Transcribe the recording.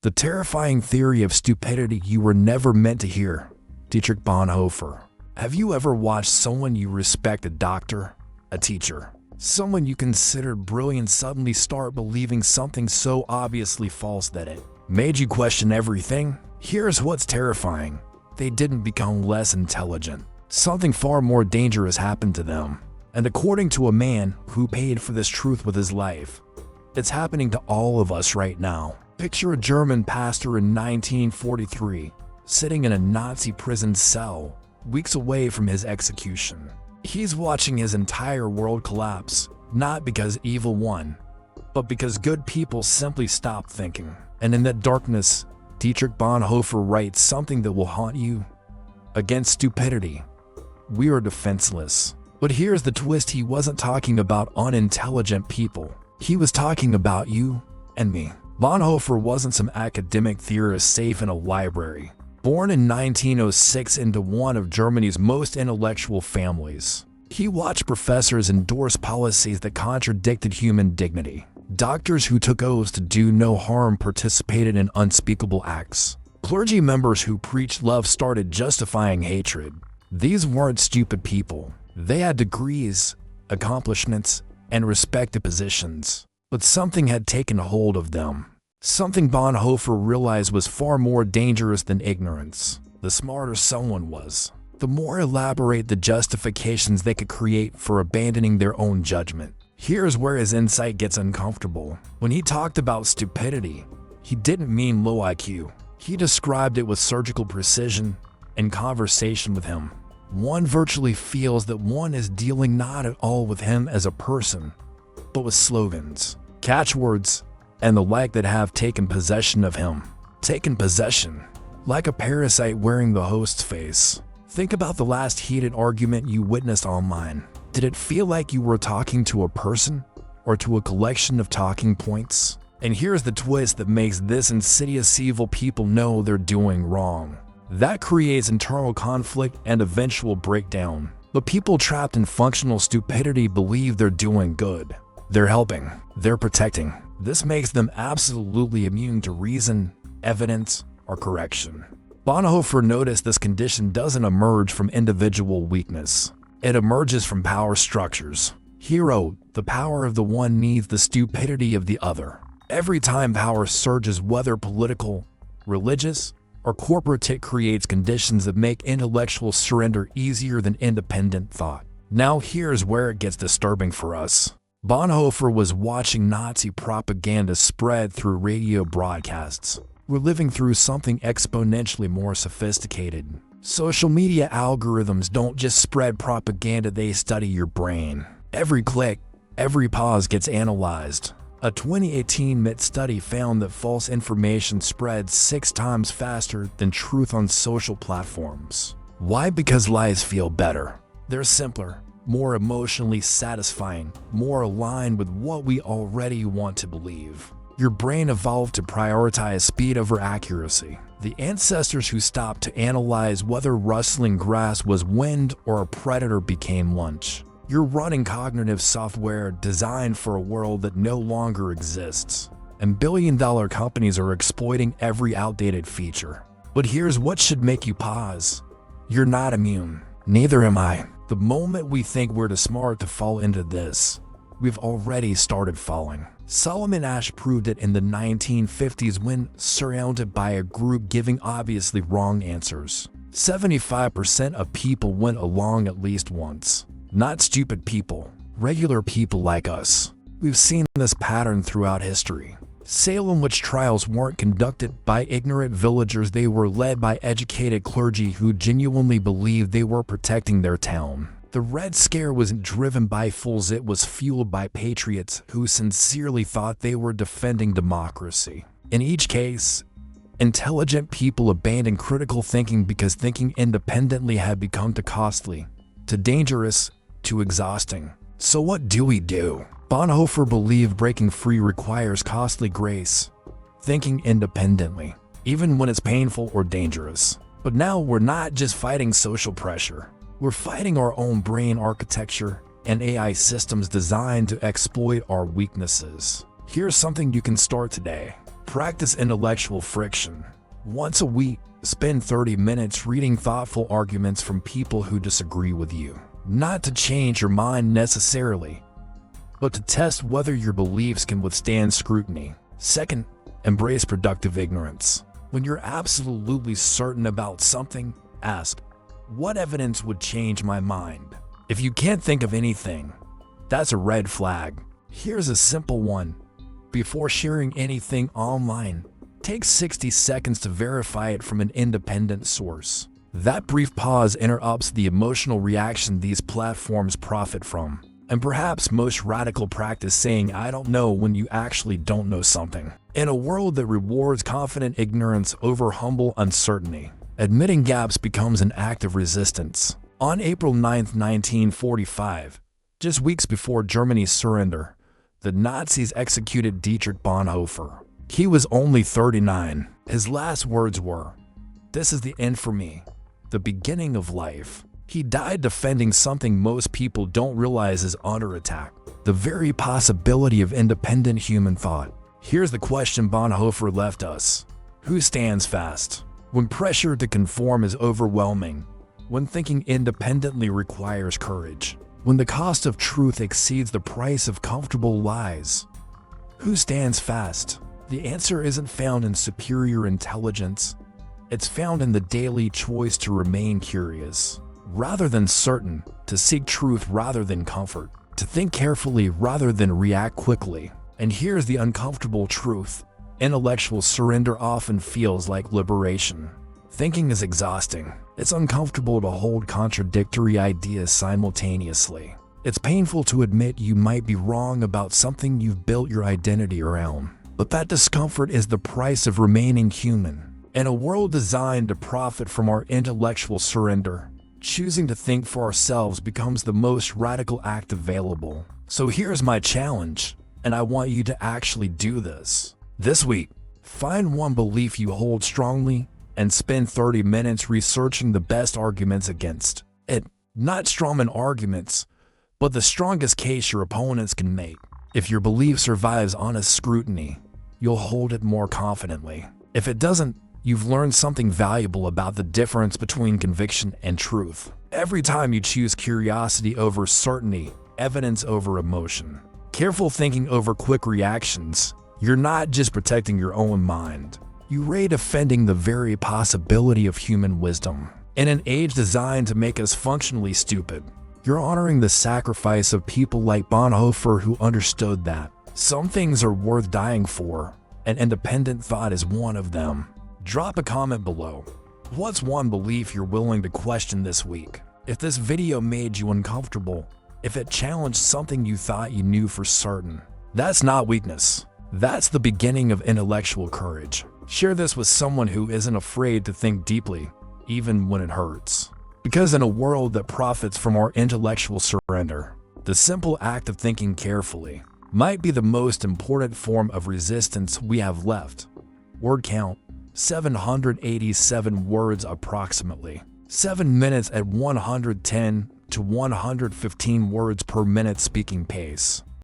The terrifying theory of stupidity you were never meant to hear. Dietrich Bonhoeffer. Have you ever watched someone you respect, a doctor, a teacher, someone you considered brilliant, suddenly start believing something so obviously false that it made you question everything? Here's what's terrifying. They didn't become less intelligent. Something far more dangerous happened to them. And according to a man who paid for this truth with his life, it's happening to all of us right now. Picture a German pastor in 1943, sitting in a Nazi prison cell, weeks away from his execution. He's watching his entire world collapse, not because evil won, but because good people simply stopped thinking. And in that darkness, Dietrich Bonhoeffer writes something that will haunt you. Against stupidity, we are defenseless. But here's the twist: he wasn't talking about unintelligent people. He was talking about you and me. Bonhoeffer wasn't some academic theorist safe in a library. Born in 1906 into one of Germany's most intellectual families, he watched professors endorse policies that contradicted human dignity. Doctors who took oaths to do no harm participated in unspeakable acts. Clergy members who preached love started justifying hatred. These weren't stupid people. They had degrees, accomplishments, and respected positions. But something had taken hold of them. Something Bonhoeffer realized was far more dangerous than ignorance. The smarter someone was, the more elaborate the justifications they could create for abandoning their own judgment. Here's where his insight gets uncomfortable. When he talked about stupidity, he didn't mean low IQ. He described it with surgical precision. In conversation with him, one virtually feels that one is dealing not at all with him as a person, but with slogans, catchwords, and the like that have taken possession of him. Taken possession, like a parasite wearing the host's face. Think about the last heated argument you witnessed online. Did it feel like you were talking to a person or to a collection of talking points? And here's the twist that makes this insidious: evil people know they're doing wrong. That creates internal conflict and eventual breakdown. But people trapped in functional stupidity believe they're doing good. They're helping. They're protecting. This makes them absolutely immune to reason, evidence, or correction. Bonhoeffer noticed this condition doesn't emerge from individual weakness. It emerges from power structures. He wrote, "The power of the one needs the stupidity of the other." Every time power surges, whether political, religious, or corporate, it creates conditions that make intellectual surrender easier than independent thought. Now here's where it gets disturbing for us. Bonhoeffer was watching Nazi propaganda spread through radio broadcasts. We're living through something exponentially more sophisticated. Social media algorithms don't just spread propaganda, they study your brain. Every click, every pause gets analyzed. A 2018 MIT study found that false information spreads 6 times faster than truth on social platforms. Why? Because lies feel better. They're simpler, more emotionally satisfying, more aligned with what we already want to believe. Your brain evolved to prioritize speed over accuracy. The ancestors who stopped to analyze whether rustling grass was wind or a predator became lunch. You're running cognitive software designed for a world that no longer exists. And billion-dollar companies are exploiting every outdated feature. But here's what should make you pause. You're not immune. Neither am I. The moment we think we're too smart to fall into this, we've already started falling. Solomon Asch proved it in the 1950s when surrounded by a group giving obviously wrong answers. 75% of people went along at least once. Not stupid people, regular people like us. We've seen this pattern throughout history. Salem witch trials weren't conducted by ignorant villagers, they were led by educated clergy who genuinely believed they were protecting their town. The Red Scare wasn't driven by fools, it was fueled by patriots who sincerely thought they were defending democracy. In each case, intelligent people abandoned critical thinking because thinking independently had become too costly, too dangerous, too exhausting. So what do we do? Bonhoeffer believed breaking free requires costly grace, thinking independently, even when it's painful or dangerous. But now we're not just fighting social pressure. We're fighting our own brain architecture and AI systems designed to exploit our weaknesses. Here's something you can start today. Practice intellectual friction. Once a week, spend 30 minutes reading thoughtful arguments from people who disagree with you. Not to change your mind necessarily, but to test whether your beliefs can withstand scrutiny. Second, embrace productive ignorance. When you're absolutely certain about something, ask, what evidence would change my mind? If you can't think of anything, that's a red flag. Here's a simple one. Before sharing anything online, take 60 seconds to verify it from an independent source. That brief pause interrupts the emotional reaction these platforms profit from. And perhaps most radical practice saying I don't know when you actually don't know something. In a world that rewards confident ignorance over humble uncertainty, admitting gaps becomes an act of resistance. On April 9, 1945, just weeks before Germany's surrender, the Nazis executed Dietrich Bonhoeffer. He was only 39. His last words were, "This is the end for me, the beginning of life." He died defending something most people don't realize is under attack, the very possibility of independent human thought. Here's the question Bonhoeffer left us. Who stands fast? When pressure to conform is overwhelming, when thinking independently requires courage, when the cost of truth exceeds the price of comfortable lies. Who stands fast? The answer isn't found in superior intelligence. It's found in the daily choice to remain curious rather than certain, to seek truth rather than comfort, to think carefully rather than react quickly. And here's the uncomfortable truth. Intellectual surrender often feels like liberation. Thinking is exhausting. It's uncomfortable to hold contradictory ideas simultaneously. It's painful to admit you might be wrong about something you've built your identity around. But that discomfort is the price of remaining human. In a world designed to profit from our intellectual surrender, choosing to think for ourselves becomes the most radical act available. So here's my challenge, and I want you to actually do this. This week, find one belief you hold strongly and spend 30 minutes researching the best arguments against it. Not strawman arguments, but the strongest case your opponents can make. If your belief survives honest scrutiny, you'll hold it more confidently. If it doesn't, you've learned something valuable about the difference between conviction and truth. Every time you choose curiosity over certainty, evidence over emotion, careful thinking over quick reactions, you're not just protecting your own mind. You're defending the very possibility of human wisdom. In an age designed to make us functionally stupid, you're honoring the sacrifice of people like Bonhoeffer who understood that some things are worth dying for, and independent thought is one of them. Drop a comment below. What's one belief you're willing to question this week? If this video made you uncomfortable, if it challenged something you thought you knew for certain, that's not weakness. That's the beginning of intellectual courage. Share this with someone who isn't afraid to think deeply, even when it hurts. Because in a world that profits from our intellectual surrender, the simple act of thinking carefully might be the most important form of resistance we have left. Word count: 787 words approximately. 7 minutes at 110 to 115 words per minute speaking pace.